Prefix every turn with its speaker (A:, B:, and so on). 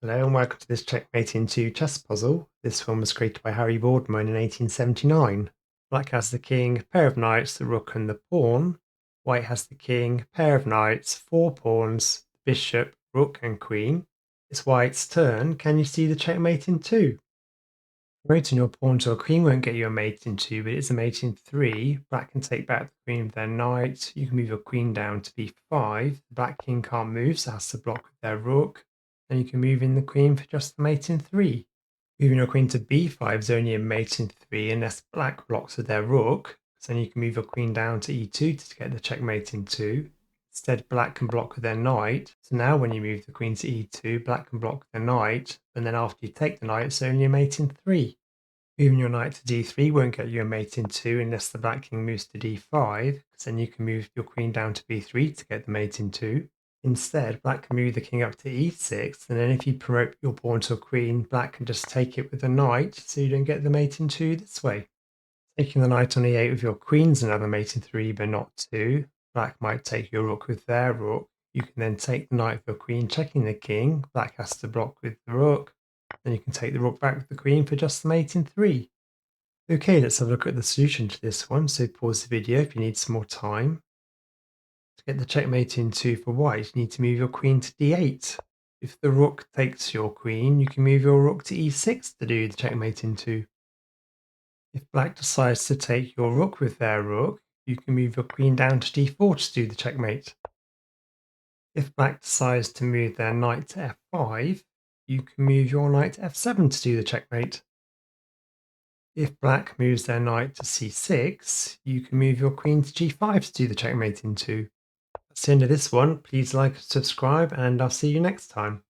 A: Hello and welcome to this Checkmate in 2 chess puzzle. This one was created by Harry Boardman in 1879. Black has the king, pair of knights, the rook and the pawn. White has the king, pair of knights, 4 pawns, bishop, rook and queen. It's White's turn. Can you see the checkmate in 2? Promoting your pawn to a queen won't get you a mate in 2, but it's a mate in 3. Black can take back the queen with their knight. You can move your queen down to b5. The black king can't move, so has to block with their rook. Then you can move in the queen for just the mate in 3. Moving your queen to b5 is only a mate in 3 unless black blocks with their rook. So then you can move your queen down to e2 to get the checkmate in 2. Instead, black can block with their knight. So now when you move the queen to e2, black can block with their knight. And then after you take the knight, it's only a mate in 3. Moving your knight to d3 won't get you a mate in 2 unless the black king moves to d5, because then you can move your queen down to b3 to get the mate in 2. Instead, black can move the king up to e6, and then if you promote your pawn to a queen, black can just take it with a knight, so you don't get the mate in 2 this way. Taking the knight on e8 with your queen's another mate in 3, but not 2. Black might take your rook with their rook. You can then take the knight with your queen, checking the king. Black has to block with the rook. Then you can take the rook back with the queen for just the mate in 3. Okay, let's have a look at the solution to this one. So pause the video if you need some more time. To get the checkmate in 2 for white, you need to move your queen to d8. If the rook takes your queen, you can move your rook to e6 to do the checkmate in 2. If black decides to take your rook with their rook, you can move your queen down to d4 to do the checkmate. If black decides to move their knight to f5, you can move your knight to f7 to do the checkmate. If black moves their knight to c6, you can move your queen to g5 to do the checkmate in 2. That's the end of this one. Please like and subscribe, and I'll see you next time.